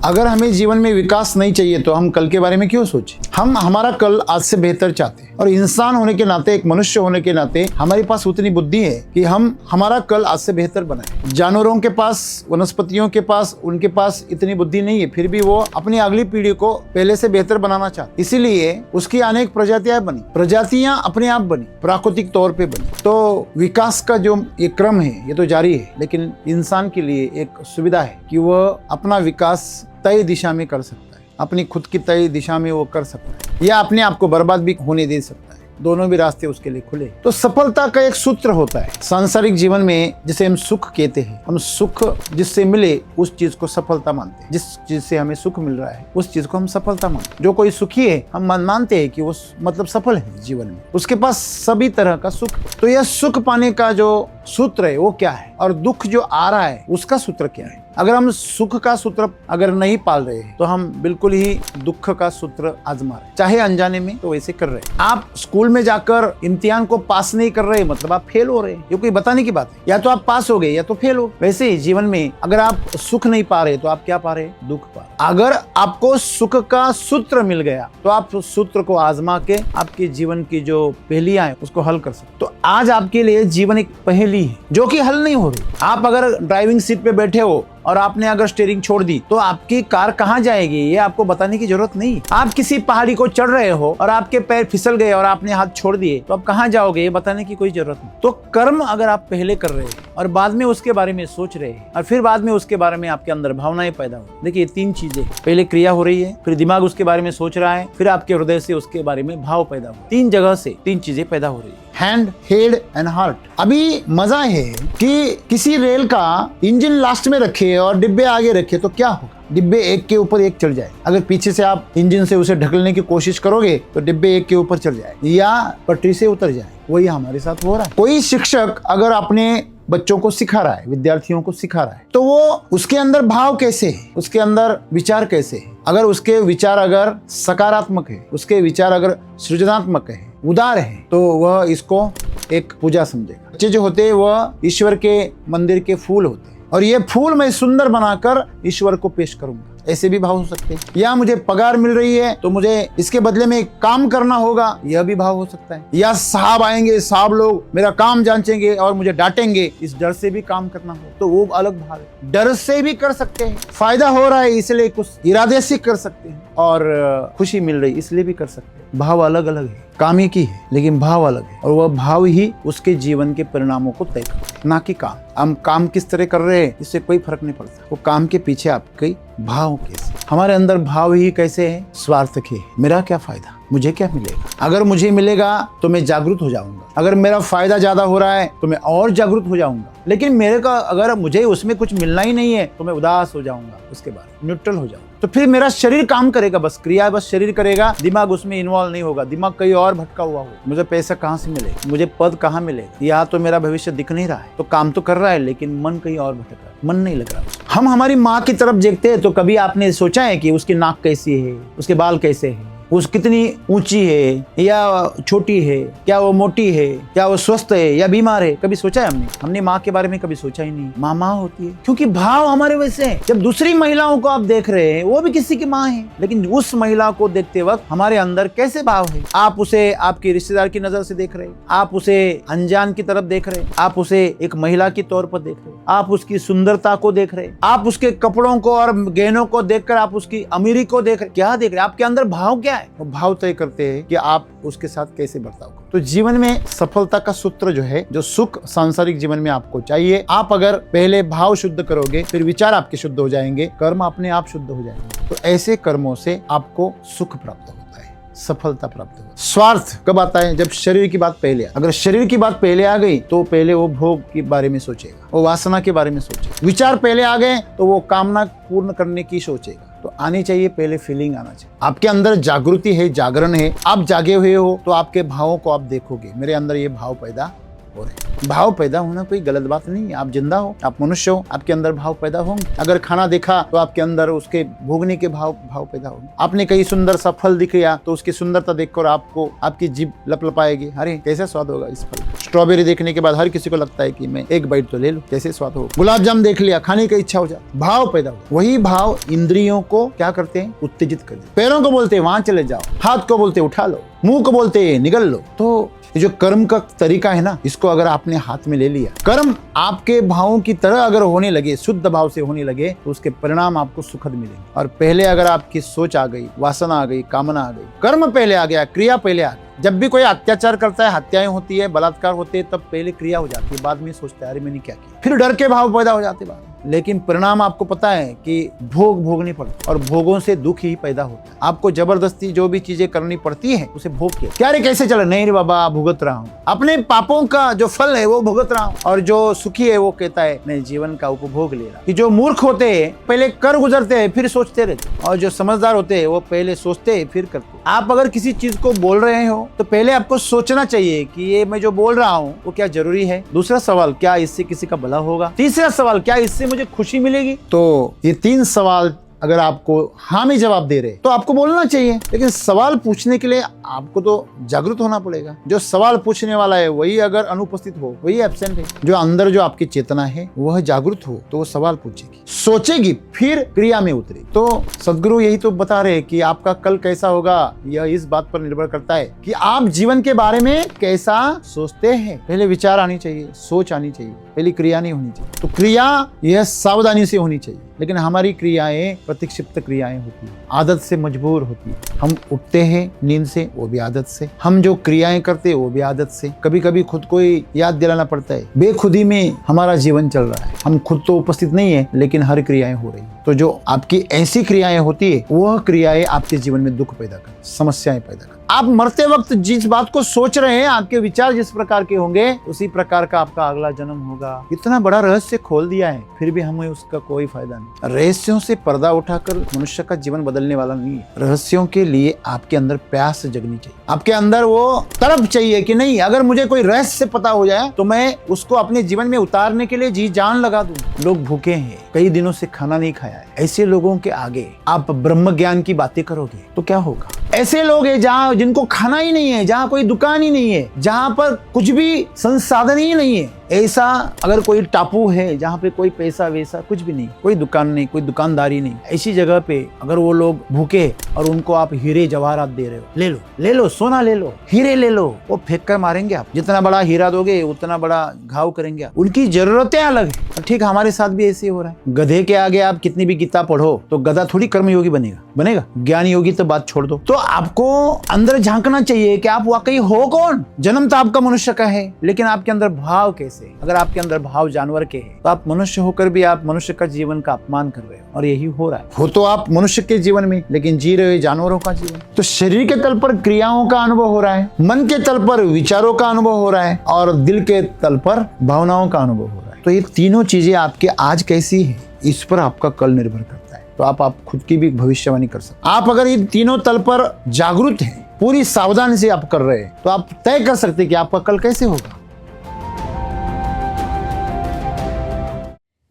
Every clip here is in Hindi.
अगर हमें जीवन में विकास नहीं चाहिए तो हम कल के बारे में क्यों सोचें? हम हमारा कल आज से बेहतर चाहते हैं और इंसान होने के नाते, एक मनुष्य होने के नाते हमारे पास उतनी बुद्धि है कि हम हमारा कल आज से बेहतर बनाए। जानवरों के पास, वनस्पतियों के पास, उनके पास इतनी बुद्धि नहीं है, फिर भी वो अपनी अगली पीढ़ी को पहले से बेहतर बनाना चाहते, इसीलिए उसकी अनेक प्रजातियां बनी, प्रजातियां अपने आप बनी, प्राकृतिक तौर पे बनी। तो विकास का जो ये क्रम है ये तो जारी है, लेकिन इंसान के लिए एक सुविधा है कि वह अपना विकास तय दिशा में कर सकता है, अपनी खुद की तय दिशा में वो कर सकता है या अपने आप को बर्बाद भी होने दे सकता है। दोनों भी रास्ते उसके लिए खुले। तो सफलता का एक सूत्र होता है सांसारिक जीवन में, जिसे हम सुख कहते हैं। हम सुख जिससे मिले उस चीज को सफलता मानते हैं। जिस चीज से हमें सुख मिल रहा है उस चीज को हम सफलता मानते हैं। जो कोई सुखी है हम मानते हैं कि वो मतलब सफल है जीवन में, उसके पास सभी तरह का सुख। तो यह सुख पाने का जो सूत्र है वो क्या है, और दुख जो आ रहा है उसका सूत्र क्या है। अगर हम सुख का सूत्र अगर नहीं पाल रहे हैं तो हम बिल्कुल ही दुख का सूत्र आजमा रहे, चाहे अनजाने में तो वैसे कर रहे हैं। आप स्कूल में जाकर इम्तिहान को पास नहीं कर रहे मतलब आप फेल हो रहे हैं, ये कोई बताने की बात है। या तो आप पास हो गए या तो फेल हो। वैसे ही जीवन में अगर आप सुख नहीं पा रहे तो आप क्या पा रहे, दुख पा रहे। अगर आपको सुख का सूत्र मिल गया तो आप उस सूत्र को आजमा के आपके जीवन की जो पहेलियां हैं उसको हल कर सकते। तो आज आपके लिए जीवन एक पहेली है जो कि हल नहीं हो रही। आप अगर ड्राइविंग सीट पे बैठे हो और आपने अगर स्टीयरिंग छोड़ दी तो आपकी कार कहाँ जाएगी ये आपको बताने की जरूरत नहीं। आप किसी पहाड़ी को चढ़ रहे हो और आपके पैर फिसल गए और आपने हाथ छोड़ दिए तो आप कहाँ जाओगे ये बताने की कोई जरूरत नहीं। तो कर्म अगर आप पहले कर रहे हैं और बाद में उसके बारे में सोच रहे हैं और फिर बाद में उसके बारे में आपके अंदर भावनाएं पैदा हो, देखिए तीन चीजें, पहले क्रिया हो रही है, फिर दिमाग उसके बारे में सोच रहा है, फिर आपके हृदय से उसके बारे में भाव पैदा हो। तीन जगह से तीन चीजें पैदा हो रही है, हैंड, हेड एंड हार्ट। अभी मजा है कि किसी रेल का इंजन लास्ट में रखे और डिब्बे आगे रखे तो क्या होगा, डिब्बे एक के ऊपर एक चढ़ जाए। अगर पीछे से आप इंजन से उसे ढकलने की कोशिश करोगे तो डिब्बे एक के ऊपर चढ़ जाए या पटरी से उतर जाए। वही हमारे साथ हो रहा है। कोई शिक्षक अगर अपने बच्चों को सिखा रहा है, विद्यार्थियों को सिखा रहा है, तो वो उसके अंदर भाव कैसे है, उसके अंदर विचार कैसे है। अगर उसके विचार अगर सकारात्मक है, उसके विचार अगर सृजनात्मक है, उदार है, तो वह इसको एक पूजा समझेगा। बच्चे जो होते हैं वह ईश्वर के मंदिर के फूल होते हैं और ये फूल मैं सुंदर बनाकर ईश्वर को पेश करूंगा। ऐसे भी भाव हो सकते हैं। या मुझे पगार मिल रही है तो मुझे इसके बदले में काम करना होगा, यह भी भाव हो सकता है। या साहब आएंगे, साहब लोग मेरा काम जांचेंगे और मुझे डांटेंगे, इस डर से भी काम करना हो तो वो अलग भाव है। डर से भी कर सकते हैं, फायदा हो रहा है इसलिए कुछ इरादे से कर सकते हैं, और खुशी मिल रही इसलिए भी कर सकते हैं। भाव अलग अलग है, काम एक ही है लेकिन भाव अलग है, और वह भाव ही उसके जीवन के परिणामों को तय करते हैं, ना कि काम। हम काम किस तरह कर रहे हैं इससे कोई फर्क नहीं पड़ता, वो काम के पीछे आपके भाव कैसे। हमारे अंदर भाव ही कैसे है, स्वार्थ के। मेरा क्या फायदा, मुझे क्या मिलेगा। अगर मुझे मिलेगा तो मैं जागरूक हो जाऊंगा, अगर मेरा फायदा ज्यादा हो रहा है तो मैं और जागरूक हो जाऊंगा। लेकिन मेरे का अगर मुझे उसमें कुछ मिलना ही नहीं है तो मैं उदास हो जाऊंगा, उसके बाद न्यूट्रल हो जाऊंगा। तो फिर मेरा शरीर काम करेगा, बस क्रिया बस शरीर करेगा, दिमाग उसमें इन्वॉल्व नहीं होगा। दिमाग कहीं और भटका हुआ हो, मुझे पैसा कहाँ से मिलेगा, मुझे पद कहाँ मिलेगा, या तो मेरा भविष्य दिख नहीं रहा है। तो काम तो कर रहा है लेकिन मन कहीं और भटक रहा है, मन नहीं लग रहा। हम हमारी माँ की तरफ देखते हैं तो कभी आपने सोचा है कि उसकी नाक कैसी है, उसके बाल कैसे है, उस कितनी ऊंची है या छोटी है, क्या वो मोटी है, क्या वो स्वस्थ है या बीमार है, कभी सोचा है हमने माँ के बारे में कभी सोचा ही नहीं। माँ होती है क्योंकि भाव हमारे वैसे हैं। जब दूसरी महिलाओं को आप देख रहे हैं वो भी किसी की माँ है, लेकिन उस महिला को देखते वक्त हमारे अंदर कैसे भाव है। आप उसे आपके रिश्तेदार की नजर से देख रहे हैं, आप उसे अनजान की तरफ देख रहे हैं, आप उसे एक महिला के तौर पर देख रहे हैं, आप उसकी सुंदरता को देख रहे हैं, आप उसके कपड़ों को और गहनों को देखकर आप उसकी अमीरी को देख रहे हैं। क्या देख रहे हैं, आपके अंदर भाव क्या है, वो भाव तय करते हैं कि आप उसके साथ कैसे बर्ताव करो। तो जीवन में सफलता का सूत्र जो है, जो सुख सांसारिक जीवन में आपको चाहिए, आप अगर पहले भाव शुद्ध करोगे फिर विचार आपके शुद्ध हो जाएंगे, कर्म अपने आप शुद्ध हो जाएंगे। तो ऐसे कर्मों से आपको सुख प्राप्त होता है, सफलता प्राप्त होती है। स्वार्थ कब आता है, जब शरीर की बात पहले अगर शरीर की बात पहले आ गई तो पहले वो भोग के बारे में सोचेगा, वो वासना के बारे में सोचेगा। विचार पहले आ गए तो वो कामना पूर्ण करने की सोचेगा। तो आनी चाहिए पहले फीलिंग आना चाहिए। आपके अंदर जागृति है, जागरण है, आप जागे हुए हो तो आपके भावों को आप देखोगे, मेरे अंदर ये भाव पैदा हो रहे हैं। भाव पैदा होना कोई गलत बात नहीं है। आप जिंदा हो, आप मनुष्य हो, आपके अंदर भाव पैदा होंगे। अगर खाना देखा तो आपके अंदर उसके भोगने के भाव पैदा होंगे। आपने कहीं सुंदर सा फल दिख गया तो उसकी सुंदरता देखकर आपको आपकी जीभ लपलपाएगी, अरे कैसे स्वाद होगा इस फल। स्ट्रॉबेरी देखने के बाद हर किसी को लगता है कि मैं एक बाइट तो ले लूं, कैसे स्वाद होगा। गुलाब जामुन देख लिया, खाने की इच्छा हो जाती, भाव पैदा हो। वही भाव इंद्रियों को क्या करते हैं, उत्तेजित कर देते। पैरों को बोलते हैं वहां चले जाओ, हाथ को बोलते उठा लो, मुंह को बोलते हैं निगल लो। तो ये जो कर्म का तरीका है ना, इसको अगर आपने हाथ में ले लिया, कर्म आपके भावों की तरह अगर होने लगे, शुद्ध भाव से होने लगे, तो उसके परिणाम आपको सुखद मिलेंगे। और पहले अगर आपकी सोच आ गई, वासना आ गई, कामना आ गई, कर्म पहले आ गया, क्रिया पहले आ गई। जब भी कोई अत्याचार करता है, हत्याएं होती है, बलात्कार होते हैं, तब पहले क्रिया हो जाती है, बाद में सोचता है अरे मैंने क्या किया, फिर डर के भाव पैदा हो जाते बाद। लेकिन परिणाम आपको पता है कि भोग भोगनी पड़ती और भोगों से दुख ही पैदा होता है। आपको जबरदस्ती जो भी चीजें करनी पड़ती है उसे भोग के क्या रे कैसे चले, नहीं रे बाबा भुगत रहा हूँ, अपने पापों का जो फल है वो भुगत रहा हूँ। और जो सुखी है वो कहता है नहीं, जीवन का उपभोग ले रहा। कि जो मूर्ख होते हैं पहले कर गुजरते हैं फिर सोचते रहते, और जो समझदार होते हैं वो पहले सोचते हैं फिर करते। आप अगर किसी चीज को बोल रहे हो तो पहले आपको सोचना चाहिए कि ये मैं जो बोल रहा हूँ वो क्या जरूरी है। दूसरा सवाल, क्या इससे किसी का भला होगा। तीसरा सवाल, क्या इससे मुझे खुशी मिलेगी। तो ये 3 सवाल अगर आपको हाँ में जवाब दे रहे तो आपको बोलना चाहिए। लेकिन सवाल पूछने के लिए आपको तो जागरूक होना पड़ेगा। जो सवाल पूछने वाला है वही अगर अनुपस्थित हो, वही एब्सेंट है। जो अंदर जो आपकी चेतना है वह जागरूक हो तो वो सवाल पूछेगी, सोचेगी, फिर क्रिया में उतरेगी। तो सदगुरु यही तो बता रहे कि आपका कल कैसा होगा यह इस बात पर निर्भर करता है कि आप जीवन के बारे में कैसा सोचते हैं। पहले विचार आनी चाहिए, सोच आनी चाहिए, पहली क्रिया नहीं होनी चाहिए। तो क्रिया यह सावधानी से होनी चाहिए। लेकिन हमारी क्रियाएं प्रतिक्षिप्त क्रियाएं होती है, आदत से मजबूर होती है। हम उठते हैं नींद से, वो भी आदत से। हम जो क्रियाएं करते हैं वो भी आदत से। कभी कभी खुद को ही याद दिलाना पड़ता है, बेखुदी में हमारा जीवन चल रहा है। हम खुद तो उपस्थित नहीं है लेकिन हर क्रियाएं हो रही है। तो जो आपकी ऐसी क्रियाएं होती है वह क्रियाएं आपके जीवन में दुख पैदा कर, समस्याएं पैदा कर। आप मरते वक्त जिस बात को सोच रहे हैं, आपके विचार जिस प्रकार के होंगे उसी प्रकार का आपका अगला जन्म होगा। इतना बड़ा रहस्य खोल दिया है, फिर भी हमें उसका कोई फायदा नहीं। रहस्यों से पर्दा उठाकर मनुष्य का जीवन बदलने वाला नहीं है। रहस्यों के लिए आपके अंदर प्यास जगनी चाहिए, आपके अंदर वो तड़प चाहिए कि नहीं, अगर मुझे कोई रहस्य पता हो जाए तो मैं उसको अपने जीवन में उतारने के लिए जी जान लगा दूं। लोग भूखे हैं, कई दिनों से खाना नहीं खाया है, ऐसे लोगों के आगे आप ब्रह्म ज्ञान की बातें करोगे तो क्या होगा। ऐसे लोग हैं जहाँ जिनको खाना ही नहीं है, जहाँ कोई दुकान ही नहीं है, जहाँ पर कुछ भी संसाधन ही नहीं है। ऐसा अगर कोई टापू है जहाँ पे कोई पैसा वैसा कुछ भी नहीं, कोई दुकान नहीं, कोई दुकानदारी नहीं, ऐसी जगह पे अगर वो लोग भूखे और उनको आप हीरे जवाहरात दे रहे हो, ले लो ले लो, सोना ले लो, हीरे ले लो, वो फेंक कर मारेंगे आप। जितना बड़ा हीरा दोगे उतना बड़ा घाव करेंगे आप। उनकी जरूरतें अलग है। ठीक हमारे साथ भी ऐसे हो रहा है। गधे के आगे आप कितनी भी गीता पढ़ो तो गधा थोड़ी कर्मयोगी बनेगा, ज्ञान योगी तो बात छोड़ दो। तो आपको अंदर झांकना चाहिए कि आप वाकई हो कौन। जन्म तो आपका मनुष्य का है, लेकिन आपके अंदर भाव कैसे। अगर आपके अंदर भाव जानवर के हैं तो आप मनुष्य होकर भी आप मनुष्य का जीवन का अपमान कर रहे हो, और यही हो रहा है। हो तो आप मनुष्य के जीवन में, लेकिन जी रहे हो जानवरों का जीवन। तो शरीर के तल पर क्रियाओं का अनुभव हो रहा है, मन के तल पर विचारों का अनुभव हो रहा है, और दिल के तल पर भावनाओं का अनुभव हो रहा है। तो ये तीनों चीजें आपके आज कैसी है इस पर आपका कल निर्भर करता है। तो आप खुद की भी भविष्यवाणी कर सकते। आप अगर इन तीनों तल पर जागरूक हैं, पूरी सावधानी से आप कर रहे हैं, तो आप तय कर सकते हैं कि आपका कल कैसे होगा।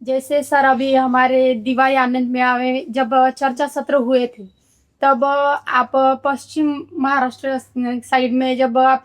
जैसे सर अभी हमारे दिवाई आनंद में आवे जब चर्चा सत्र हुए थे, तब आप पश्चिम महाराष्ट्र साइड में जब आप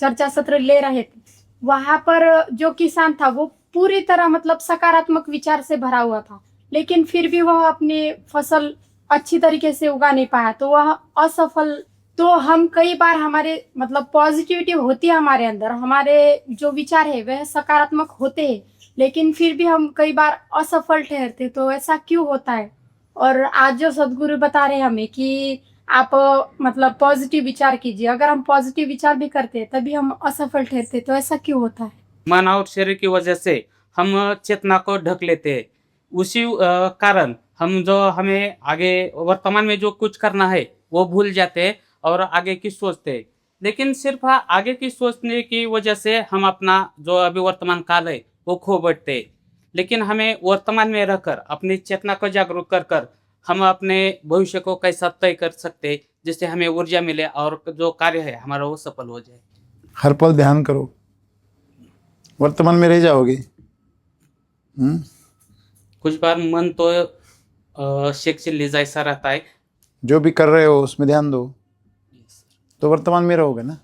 चर्चा सत्र ले रहे थे, वहां पर जो किसान था वो पूरी तरह मतलब सकारात्मक विचार से भरा हुआ था, लेकिन फिर भी वह अपनी फसल अच्छी तरीके से उगा नहीं पाया, तो वह असफल। तो हम कई बार हमारे मतलब पॉजिटिविटी होती है हमारे अंदर, हमारे जो विचार है वह सकारात्मक होते हैं, लेकिन फिर भी हम कई बार असफल ठहरते। तो ऐसा क्यों होता है। और आज जो सदगुरु बता रहे हैं हमें कि आप मतलब पॉजिटिव विचार कीजिए, अगर हम पॉजिटिव विचार भी करते हैं तभी हम असफल ठहरते, तो ऐसा क्यों होता है। मन और शरीर की वजह से हम चेतना को ढक लेते हैं। उसी कारण हम जो हमें आगे वर्तमान में जो कुछ करना है वो भूल जाते हैं और आगे की सोचते हैं। लेकिन सिर्फ आगे की सोचने की वजह से हम अपना जो अभी वर्तमान काल है वो खो बैठते हैं। लेकिन हमें वर्तमान में रहकर अपनी चेतना को जागरूक कर कर हम अपने भविष्य को कैसा तय कर सकते हैं, जिससे हमें ऊर्जा मिले और जो कार्य है हमारा वो सफल हो जाए। हर पल ध्यान करो, वर्तमान में रह जाओगे। कुछ बार मन तो शेक्सिल जैसा रहता है। जो भी कर रहे हो उसमें ध्यान दो, तो वर्तमान में रहोगे ना।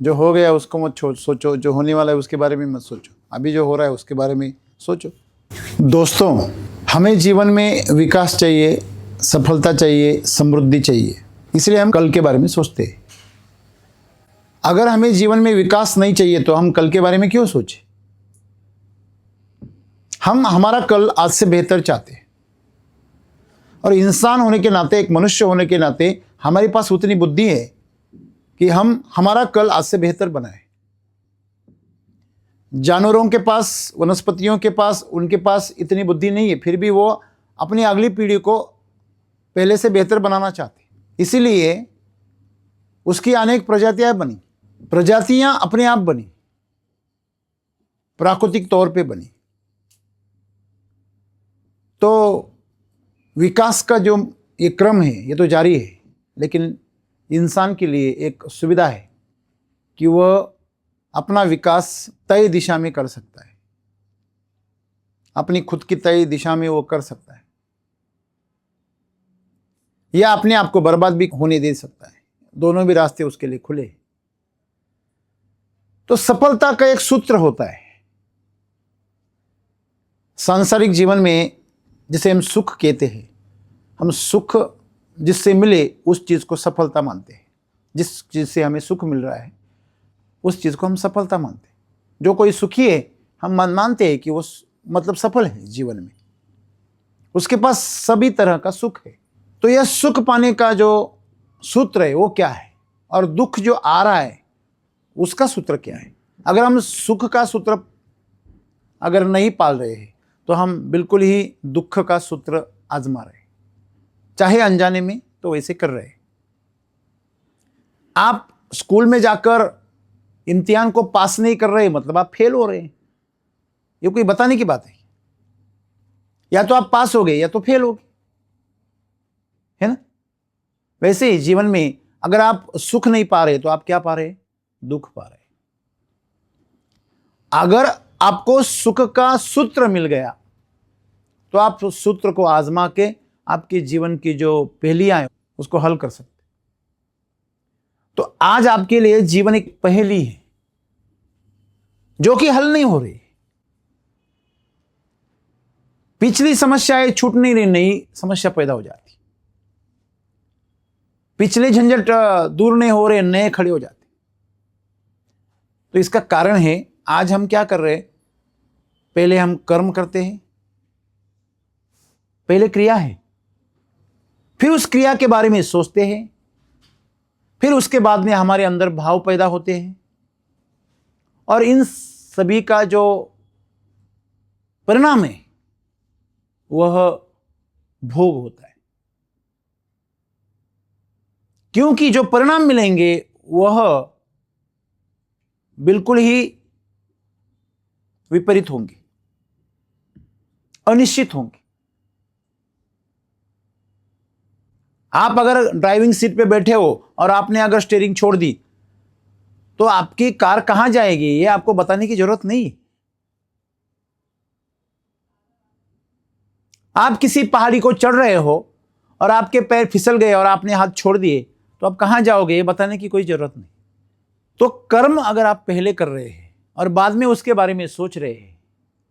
जो हो गया उसको मत सोचो, जो होने वाला है उसके बारे में मत सोचो, अभी जो हो रहा है उसके बारे में सोचो। दोस्तों, हमें जीवन में विकास चाहिए, सफलता चाहिए, समृद्धि चाहिए, इसलिए हम कल के बारे में सोचते हैं। अगर हमें जीवन में विकास नहीं चाहिए तो हम कल के बारे में क्यों सोचें? हम हमारा कल आज से बेहतर चाहते हैं, और इंसान होने के नाते, एक मनुष्य होने के नाते हमारे पास उतनी बुद्धि है कि हम हमारा कल आज से बेहतर बनाएं। जानवरों के पास, वनस्पतियों के पास, उनके पास इतनी बुद्धि नहीं है, फिर भी वो अपनी अगली पीढ़ी को पहले से बेहतर बनाना चाहते, इसीलिए उसकी अनेक प्रजातियां बनी। प्रजातियां अपने आप बनी, प्राकृतिक तौर पे बनी। तो विकास का जो ये क्रम है ये तो जारी है, लेकिन इंसान के लिए एक सुविधा है कि वह अपना विकास तय दिशा में कर सकता है, अपनी खुद की तय दिशा में वो कर सकता है, या अपने आप को बर्बाद भी होने दे सकता है। दोनों भी रास्ते उसके लिए खुले हैं। तो सफलता का एक सूत्र होता है सांसारिक जीवन में, जिसे हम सुख कहते हैं। हम सुख जिससे मिले उस चीज को सफलता मानते हैं। जिस चीज से हमें सुख मिल रहा है उस चीज को हम सफलता मानते हैं। जो कोई सुखी है हम मानते हैं कि वो मतलब सफल है जीवन में, उसके पास सभी तरह का सुख है। तो यह सुख पाने का जो सूत्र है वो क्या है, और दुख जो आ रहा है उसका सूत्र क्या है? अगर हम सुख का सूत्र अगर नहीं पाल रहे हैं तो हम बिल्कुल ही दुख का सूत्र आजमा रहे हैं, चाहे अनजाने में तो वैसे कर रहे हैं। आप स्कूल में जाकर इम्तिहान को पास नहीं कर रहे मतलब आप फेल हो रहे हैं, ये कोई बताने की बात है? या तो आप पास हो गए या तो फेल हो गए, है ना? वैसे ही जीवन में अगर आप सुख नहीं पा रहे तो आप क्या पा रहे? दुख पा रहे। अगर आपको सुख का सूत्र मिल गया तो आप उस सूत्र को आजमा के आपके जीवन की जो पहेलियां हैं उसको हल कर सकते। तो आज आपके लिए जीवन एक पहेली है जो कि हल नहीं हो रही। पिछली समस्याएं छूट नहीं रही, नई समस्या पैदा हो जाती। पिछले झंझट दूर नहीं हो रहे, नए खड़े हो जाते। तो इसका कारण है आज हम क्या कर रहे हैं? पहले हम कर्म करते हैं, पहले क्रिया है, फिर उस क्रिया के बारे में सोचते हैं, फिर उसके बाद में हमारे अंदर भाव पैदा होते हैं, और इन सभी का जो परिणाम है वह भोग होता है। क्योंकि जो परिणाम मिलेंगे वह बिल्कुल ही विपरीत होंगे, अनिश्चित होंगे। आप अगर ड्राइविंग सीट पे बैठे हो और आपने अगर स्टीयरिंग छोड़ दी तो आपकी कार कहां जाएगी ये आपको बताने की जरूरत नहीं। आप किसी पहाड़ी को चढ़ रहे हो और आपके पैर फिसल गए और आपने हाथ छोड़ दिए तो आप कहां जाओगे ये बताने की कोई जरूरत नहीं। तो कर्म अगर आप पहले कर रहे हैं और बाद में उसके बारे में सोच रहे हैं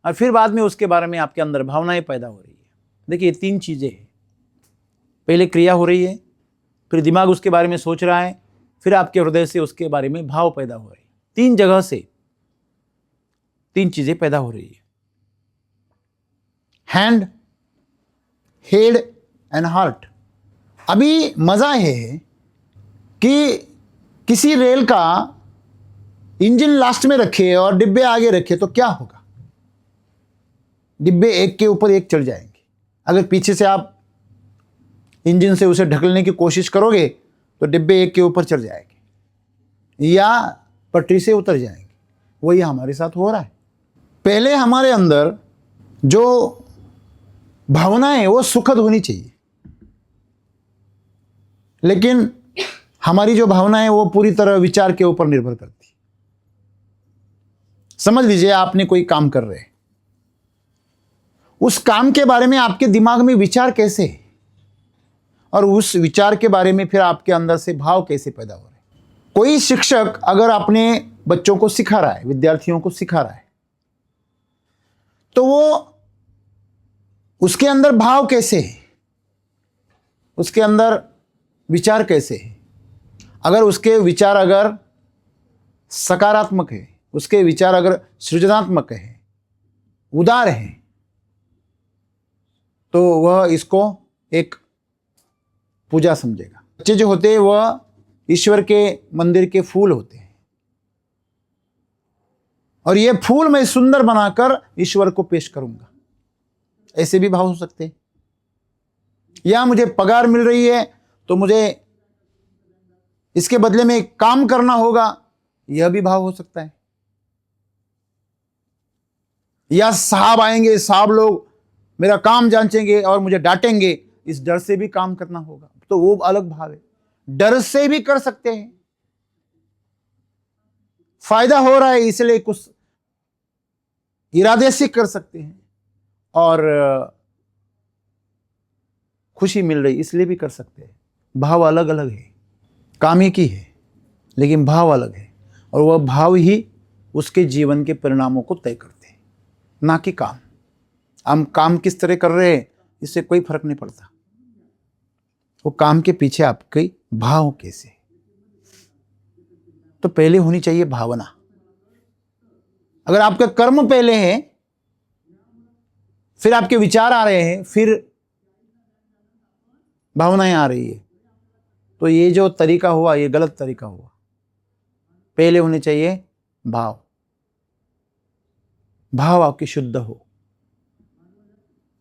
और फिर बाद में उसके बारे में आपके अंदर भावनाएं पैदा हो रही है। देखिए, तीन चीजें हैं। पहले क्रिया हो रही है, फिर दिमाग उसके बारे में सोच रहा है, फिर आपके हृदय से उसके बारे में भाव पैदा हो रहे हैं। तीन जगह से तीन चीजें पैदा हो रही है। Hand, head and heart. अभी मजा है कि किसी रेल का इंजन लास्ट में रखे और डिब्बे आगे रखे तो क्या होगा? डिब्बे एक के ऊपर एक चढ़ जाएंगे। अगर पीछे से आप इंजन से उसे ढकलने की कोशिश करोगे तो डिब्बे एक के ऊपर चढ़ जाएंगे या पटरी से उतर जाएंगे। वही हमारे साथ हो रहा है। पहले हमारे अंदर जो भावना है वो सुखद होनी चाहिए, लेकिन हमारी जो भावना है वो पूरी तरह विचार के ऊपर निर्भर करती है। समझ लीजिए आपने कोई काम कर रहे हैं, उस काम के बारे में आपके दिमाग में विचार कैसे है और उस विचार के बारे में फिर आपके अंदर से भाव कैसे पैदा हो रहे हैं। कोई शिक्षक अगर अपने बच्चों को सिखा रहा है, विद्यार्थियों को सिखा रहा है, तो वो उसके अंदर भाव कैसे है, उसके अंदर विचार कैसे है। अगर उसके विचार अगर सकारात्मक है, उसके विचार अगर सृजनात्मक है, उदार है, तो वह इसको एक पूजा समझेगा। बच्चे जो होते हैं वह ईश्वर के मंदिर के फूल होते हैं और ये फूल मैं सुंदर बनाकर ईश्वर को पेश करूंगा, ऐसे भी भाव हो सकते हैं। या मुझे पगार मिल रही है तो मुझे इसके बदले में एक काम करना होगा, यह भी भाव हो सकता है। या साहब आएंगे, साहब लोग मेरा काम जांचेंगे और मुझे डांटेंगे, इस डर से भी काम करना होगा, तो वो अलग भाव है। डर से भी कर सकते हैं, फायदा हो रहा है इसलिए कुछ इरादे से कर सकते हैं, और खुशी मिल रही इसलिए भी कर सकते हैं। भाव अलग अलग है, काम एक ही है लेकिन भाव अलग है, और वह भाव ही उसके जीवन के परिणामों को तय करते हैं, ना कि काम। हम काम किस तरह कर रहे हैं इससे कोई फर्क नहीं पड़ता, वो काम के पीछे आपके भाव कैसे। तो पहले होनी चाहिए भावना। अगर आपके कर्म पहले हैं, फिर आपके विचार आ रहे हैं, फिर भावनाएं आ रही है, तो ये जो तरीका हुआ ये गलत तरीका हुआ। पहले होने चाहिए भाव, भाव आपके शुद्ध हो।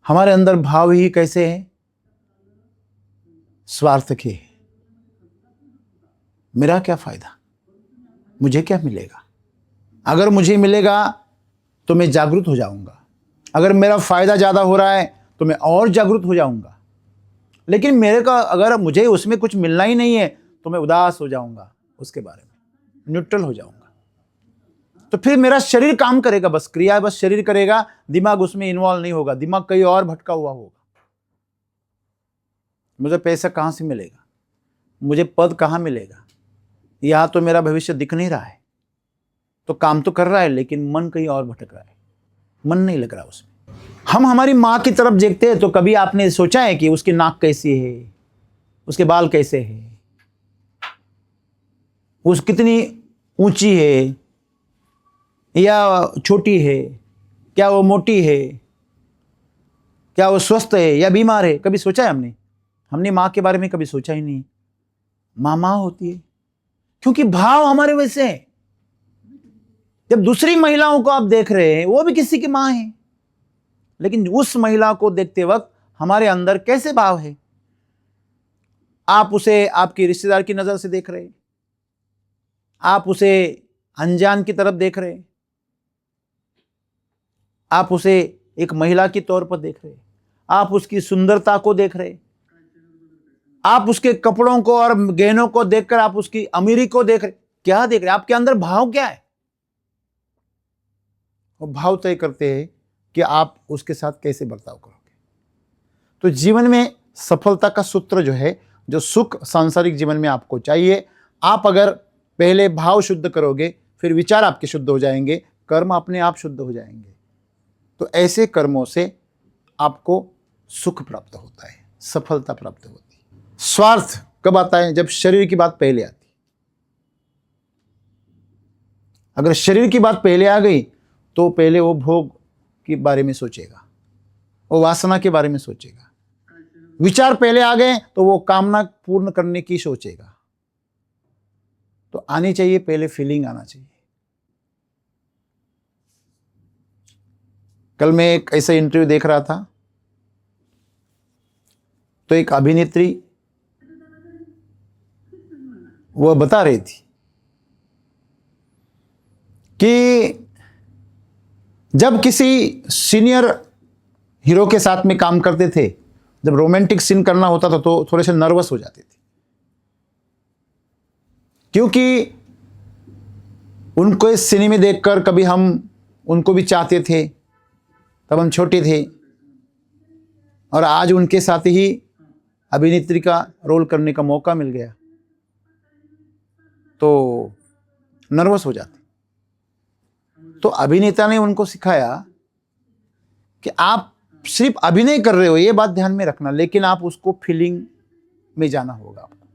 हमारे अंदर भाव ही कैसे है, स्वार्थ के है। मेरा क्या फायदा, मुझे क्या मिलेगा। अगर मुझे मिलेगा तो मैं जागरूक हो जाऊंगा, अगर मेरा फायदा ज्यादा हो रहा है तो मैं और जागरूक हो जाऊंगा। लेकिन मेरे का अगर मुझे उसमें कुछ मिलना ही नहीं है तो मैं उदास हो जाऊंगा, उसके बारे में न्यूट्रल हो जाऊंगा। तो फिर मेरा शरीर काम करेगा, बस क्रिया बस शरीर करेगा, दिमाग उसमें इन्वॉल्व नहीं होगा, दिमाग कहीं और भटका हुआ होगा। मुझे पैसा कहाँ से मिलेगा, मुझे पद कहाँ मिलेगा, यहाँ तो मेरा भविष्य दिख नहीं रहा है। तो काम तो कर रहा है लेकिन मन कहीं और भटक रहा है, मन नहीं लग रहा उसमें। हम हमारी माँ की तरफ देखते हैं तो कभी आपने सोचा है कि उसकी नाक कैसी है, उसके बाल कैसे हैं, उस कितनी ऊंची है या छोटी है, क्या वो मोटी है, क्या वो स्वस्थ है या बीमार है, कभी सोचा है हमने? हमने माँ के बारे में कभी सोचा ही नहीं। माँ होती है क्योंकि भाव हमारे वैसे हैं। जब दूसरी महिलाओं को आप देख रहे हैं वो भी किसी की माँ है, लेकिन उस महिला को देखते वक्त हमारे अंदर कैसे भाव है। आप उसे आपकी रिश्तेदार की नजर से देख रहे हैं, आप उसे अनजान की तरफ देख रहे हैं, आप उसे एक महिला के तौर पर देख रहे हैं, आप उसकी सुंदरता को देख रहे हैं, आप उसके कपड़ों को और गहनों को देखकर आप उसकी अमीरी को देख रहे। क्या देख रहे हैं? आपके अंदर भाव क्या है? वो भाव तय करते हैं कि आप उसके साथ कैसे बर्ताव करोगे। तो जीवन में सफलता का सूत्र जो है, जो सुख सांसारिक जीवन में आपको चाहिए, आप अगर पहले भाव शुद्ध करोगे, फिर विचार आपके शुद्ध हो जाएंगे, कर्म अपने आप शुद्ध हो जाएंगे। तो ऐसे कर्मों से आपको सुख प्राप्त होता है, सफलता प्राप्त होती है। स्वार्थ कब आता है? जब शरीर की बात पहले आती है। अगर शरीर की बात पहले आ गई तो पहले वो भोग के बारे में सोचेगा, वो वासना के बारे में सोचेगा। विचार पहले आ गए तो वो कामना पूर्ण करने की सोचेगा। तो आनी चाहिए पहले फीलिंग आना चाहिए। कल मैं एक ऐसा इंटरव्यू देख रहा था, तो एक अभिनेत्री वह बता रही थी कि जब किसी सीनियर हीरो के साथ में काम करते थे, जब रोमांटिक सीन करना होता था तो थोड़े से नर्वस हो जाते थे, क्योंकि उनको इस सिनेमा देखकर कभी हम उनको भी चाहते थे, तब हम छोटे थे, और आज उनके साथ ही अभिनेत्री का रोल करने का मौका मिल गया तो नर्वस हो जाते। तो अभिनेता ने उनको सिखाया कि आप सिर्फ अभिनय कर रहे हो, ये बात ध्यान में रखना, लेकिन आप उसको फीलिंग में जाना होगा आपको।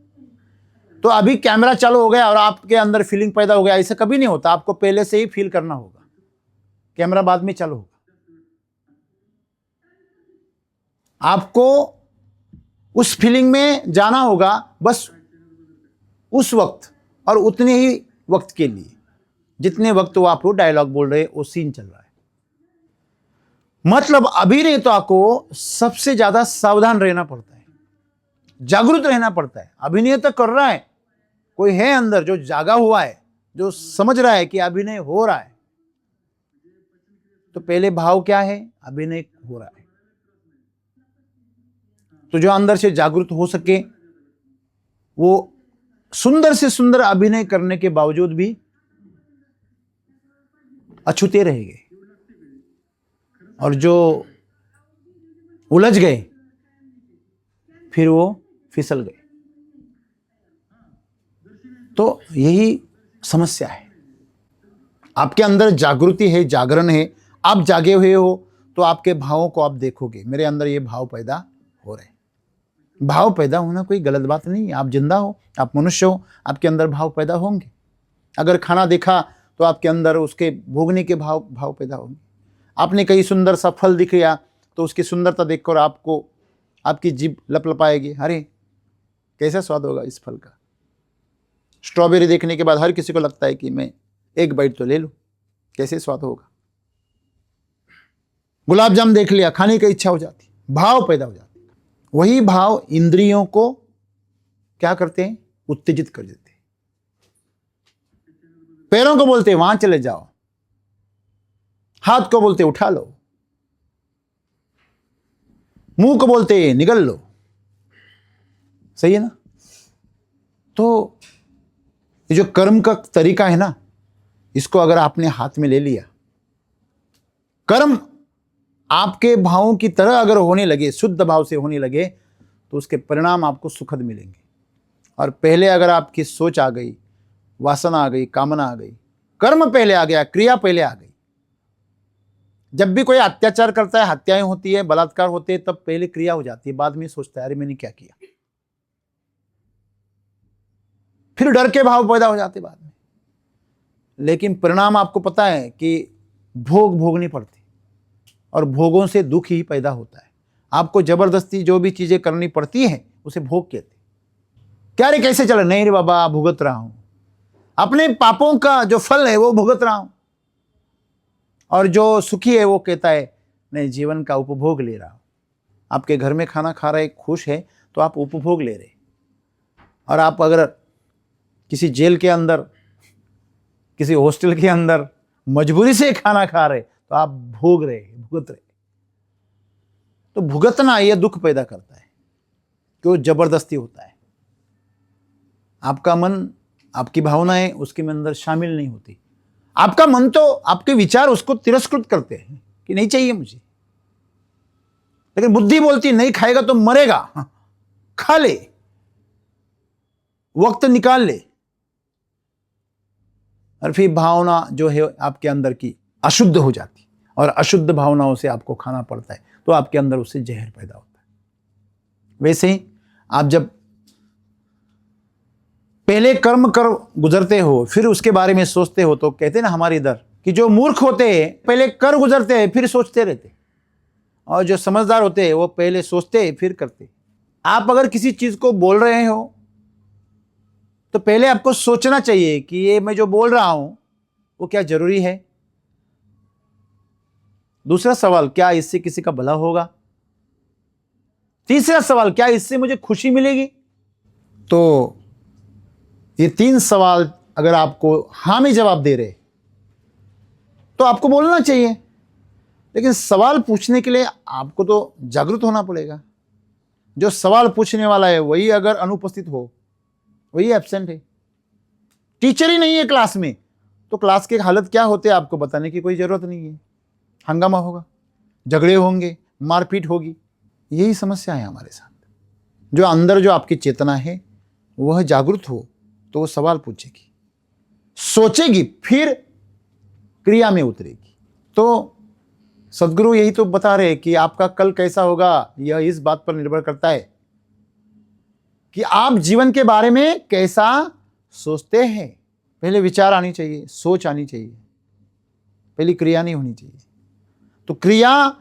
तो अभी कैमरा चालू हो गया और आपके अंदर फीलिंग पैदा हो गया, ऐसा कभी नहीं होता। आपको पहले से ही फील करना होगा, कैमरा बाद में चालू होगा। आपको उस फीलिंग में जाना होगा बस उस वक्त, और उतने ही वक्त के लिए जितने वक्त वो आप डायलॉग बोल रहे, वो सीन चल रहा है। मतलब अभिनेता को सबसे ज्यादा सावधान रहना पड़ता है, जागरूक रहना पड़ता है। अभिनय तो कर रहा है, कोई है अंदर जो जागा हुआ है, जो समझ रहा है कि अभिनय हो रहा है, तो पहले भाव क्या है, अभिनय हो रहा है। तो जो अंदर से जागरूक हो सके वो सुंदर से सुंदर अभिनय करने के बावजूद भी अछूते रह गए, और जो उलझ गए फिर वो फिसल गए। तो यही समस्या है। आपके अंदर जागृति है, जागरण है, आप जागे हुए हो तो आपके भावों को आप देखोगे, मेरे अंदर ये भाव पैदा हो रहे हैं। भाव पैदा होना कोई गलत बात नहीं है। आप जिंदा हो, आप मनुष्य हो, आपके अंदर भाव पैदा होंगे। अगर खाना देखा तो आपके अंदर उसके भोगने के भाव पैदा होंगे। आपने कहीं सुंदर सा फल दिख गया तो उसकी सुंदरता देखकर आपको आपकी जीभ लपलपाएगी, अरे कैसा स्वाद होगा इस फल का। स्ट्रॉबेरी देखने के बाद हर किसी को लगता है कि मैं एक बाइट तो ले लूं, कैसे स्वाद होगा। गुलाब जामुन देख लिया, खाने की इच्छा हो जाती, भाव पैदा हो जाती। वही भाव इंद्रियों को क्या करते हैं, उत्तेजित कर देते हैं। पैरों को बोलते हैं वहां चले जाओ, हाथ को बोलते उठा लो, मुंह को बोलते निगल लो। सही है ना। तो ये जो कर्म का तरीका है ना, इसको अगर आपने हाथ में ले लिया, कर्म आपके भावों की तरह अगर होने लगे, शुद्ध भाव से होने लगे, तो उसके परिणाम आपको सुखद मिलेंगे। और पहले अगर आपकी सोच आ गई, वासना आ गई, कामना आ गई, कर्म पहले आ गया, क्रिया पहले आ गई। जब भी कोई अत्याचार करता है, हत्याएं होती है, बलात्कार होते हैं, तब पहले क्रिया हो जाती है, बाद में सोचता है अरे मैंने क्या किया। फिर डर के भाव पैदा हो जाते बाद में। लेकिन परिणाम आपको पता है कि भोग भोगनी पड़ती, और भोगों से दुख ही पैदा होता है। आपको जबरदस्ती जो भी चीजें करनी पड़ती हैं उसे भोग कहते। क्या रे कैसे चला, नहीं रे बाबा भुगत रहा हूं, अपने पापों का जो फल है वो भुगत रहा हूं। और जो सुखी है वो कहता है नहीं, जीवन का उपभोग ले रहा हूं। आपके घर में खाना खा रहे, खुश है, तो आप उपभोग ले रहे। और आप अगर किसी जेल के अंदर, किसी हॉस्टल के अंदर मजबूरी से खाना खा रहे, तो आप भोग रहे, भुगत रहे। तो भुगतना यह दुख पैदा करता है, क्यों, जबरदस्ती होता है। आपका मन, आपकी भावनाएं उसके अंदर शामिल नहीं होती। आपका मन तो, आपके विचार उसको तिरस्कृत करते हैं कि नहीं चाहिए मुझे, लेकिन बुद्धि बोलती नहीं खाएगा तो मरेगा, खा ले, वक्त निकाल ले। और फिर भावना जो है आपके अंदर की अशुद्ध हो जाती, और अशुद्ध भावनाओं से आपको खाना पड़ता है, तो आपके अंदर उससे जहर पैदा होता है। वैसे ही आप जब पहले कर्म कर गुजरते हो, फिर उसके बारे में सोचते हो, तो कहते हैं ना हमारे इधर कि जो मूर्ख होते हैं पहले कर गुजरते हैं फिर सोचते रहते, और जो समझदार होते हैं वो पहले सोचते हैं फिर करते। आप अगर किसी चीज को बोल रहे हो तो पहले आपको सोचना चाहिए कि ये मैं जो बोल रहा हूं वो क्या जरूरी है। दूसरा सवाल, क्या इससे किसी का भला होगा। तीसरा सवाल, क्या इससे मुझे खुशी मिलेगी। तो ये 3 सवाल अगर आपको हाँ में जवाब दे रहे तो आपको बोलना चाहिए। लेकिन सवाल पूछने के लिए आपको तो जागरूक होना पड़ेगा। जो सवाल पूछने वाला है वही अगर अनुपस्थित हो, वही एब्सेंट है, टीचर ही नहीं है क्लास में, तो क्लास के हालत क्या होते हैं आपको बताने की कोई ज़रूरत नहीं है। हंगामा होगा, झगड़े होंगे, मारपीट होगी, यही समस्या है हमारे साथ। जो अंदर जो आपकी चेतना है वह जागृत हो तो वो सवाल पूछेगी, सोचेगी, फिर क्रिया में उतरेगी। तो सदगुरु यही तो बता रहे हैं कि आपका कल कैसा होगा यह इस बात पर निर्भर करता है कि आप जीवन के बारे में कैसा सोचते हैं। पहले विचार आनी चाहिए, सोच आनी चाहिए, पहली क्रिया नहीं होनी चाहिए। तो क्रिया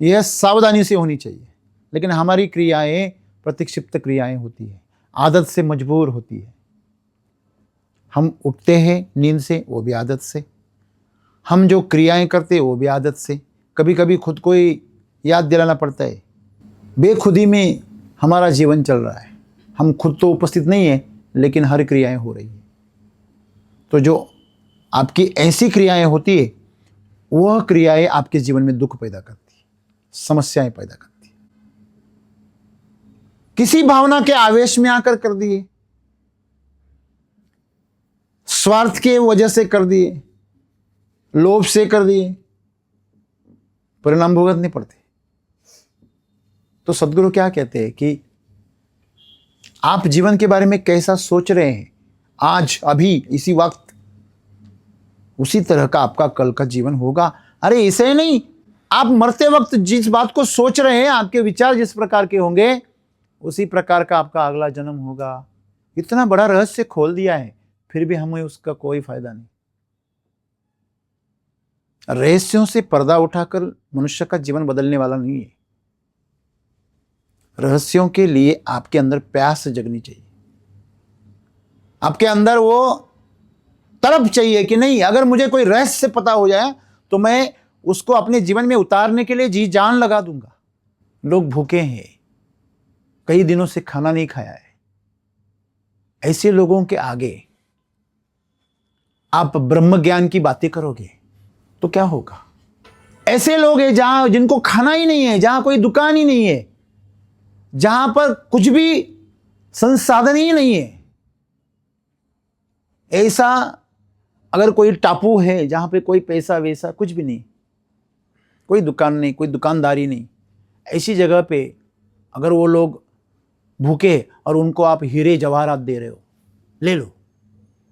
यह सावधानी से होनी चाहिए, लेकिन हमारी क्रियाएं प्रतिक्षिप्त क्रियाएं होती है, आदत से मजबूर होती है। हम उठते हैं नींद से, वो भी आदत से। हम जो क्रियाएं करते हैं वो भी आदत से। कभी कभी खुद को ही याद दिलाना पड़ता है, बेखुदी में हमारा जीवन चल रहा है। हम खुद तो उपस्थित नहीं है, लेकिन हर क्रियाएं हो रही है। तो जो आपकी ऐसी क्रियाएं होती है वह क्रियाएं आपके जीवन में दुख पैदा करती है, समस्याएं पैदा करती है। किसी भावना के आवेश में आकर कर दिए, स्वार्थ के वजह से कर दिए, लोभ से कर दिए, परिणाम भुगतने पड़ते। तो सदगुरु क्या कहते हैं कि आप जीवन के बारे में कैसा सोच रहे हैं आज, अभी, इसी वक्त, उसी तरह का आपका कल का जीवन होगा। अरे इसे नहीं, आप मरते वक्त जिस बात को सोच रहे हैं, आपके विचार जिस प्रकार के होंगे उसी प्रकार का आपका अगला जन्म होगा। इतना बड़ा रहस्य खोल दिया है, फिर भी हमें उसका कोई फायदा नहीं। रहस्यों से पर्दा उठाकर मनुष्य का जीवन बदलने वाला नहीं है। रहस्यों के लिए आपके अंदर प्यास जगनी चाहिए, आपके अंदर वो तड़प चाहिए कि नहीं, अगर मुझे कोई रहस्य पता हो जाए तो मैं उसको अपने जीवन में उतारने के लिए जी जान लगा दूंगा। लोग भूखे हैं, कई दिनों से खाना नहीं खाया है, ऐसे लोगों के आगे आप ब्रह्म ज्ञान की बातें करोगे तो क्या होगा? ऐसे लोग हैं जहां जिनको खाना ही नहीं है, जहां कोई दुकान ही नहीं है, जहां पर कुछ भी संसाधन ही नहीं है, ऐसा अगर कोई टापू है जहां पे कोई पैसा वैसा कुछ भी नहीं, कोई दुकान नहीं, कोई दुकानदारी नहीं, ऐसी जगह पे अगर वो लोग भूखे और उनको आप हीरे जवाहरात दे रहे हो, ले लो,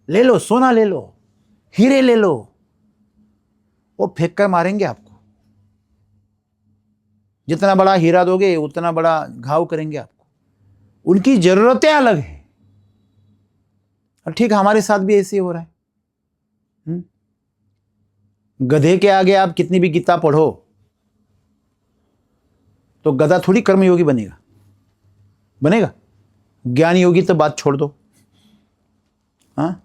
ले लो, सोना ले लो, हीरे ले लो, वो फेंक कर मारेंगे आपको। जितना बड़ा हीरा दोगे उतना बड़ा घाव करेंगे आपको। उनकी जरूरतें अलग हैं। और ठीक हमारे साथ भी ऐसे ही हो रहा है। गधे के आगे आप कितनी भी गीता पढ़ो तो गधा थोड़ी कर्मयोगी बनेगा, बनेगा? ज्ञान योगी तो बात छोड़ दो। हाँ,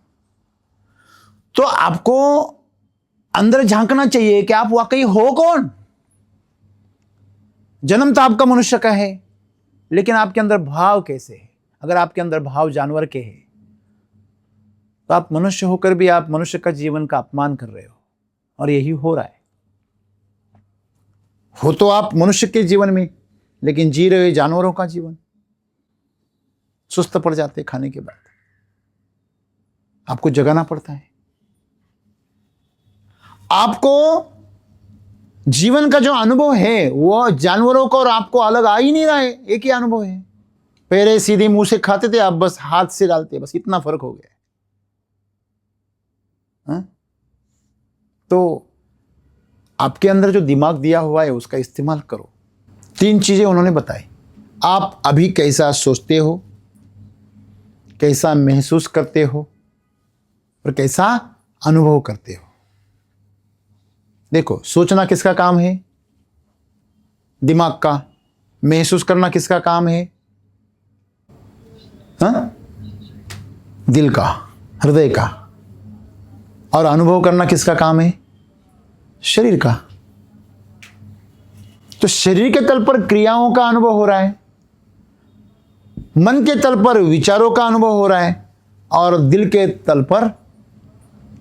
तो आपको अंदर झांकना चाहिए कि आप वाकई हो कौन। जन्म तो आपका मनुष्य का है, लेकिन आपके अंदर भाव कैसे है? अगर आपके अंदर भाव जानवर के हैं तो आप मनुष्य होकर भी आप मनुष्य का जीवन का अपमान कर रहे हो, और यही हो रहा है। हो तो आप मनुष्य के जीवन में, लेकिन जी रहे जानवरों का जीवन। सुस्त पड़ जाते खाने के बाद, आपको जगाना पड़ता है। आपको जीवन का जो अनुभव है वो जानवरों को और आपको अलग आ ही नहीं रहा है, एक ही अनुभव है। पहले सीधे मुंह से खाते थे, आप बस हाथ से डालते, बस इतना फर्क हो गया। हाँ? तो आपके अंदर जो दिमाग दिया हुआ है उसका इस्तेमाल करो। 3 चीजें उन्होंने बताई। आप अभी कैसा सोचते हो, कैसा महसूस करते हो और कैसा अनुभव करते हो। देखो, सोचना किसका काम है? दिमाग का। महसूस करना किसका काम है? हाँ? दिल का, हृदय का। और अनुभव करना किसका काम है? शरीर का। तो शरीर के तल पर क्रियाओं का अनुभव हो रहा है, मन के तल पर विचारों का अनुभव हो रहा है, और दिल के तल पर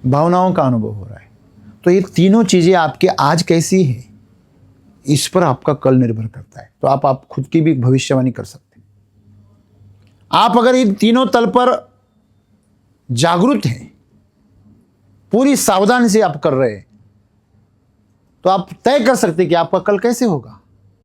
भावनाओं का अनुभव हो रहा है। तो ये तीनों चीजें आपके आज कैसी है इस पर आपका कल निर्भर करता है। तो आप खुद की भी भविष्यवाणी कर सकते हैं। आप अगर इन तीनों तल पर जागरूक हैं पूरी सावधानी से आप कर रहे हैं, तो आप तय कर सकते हैं कि आपका कल कैसे होगा।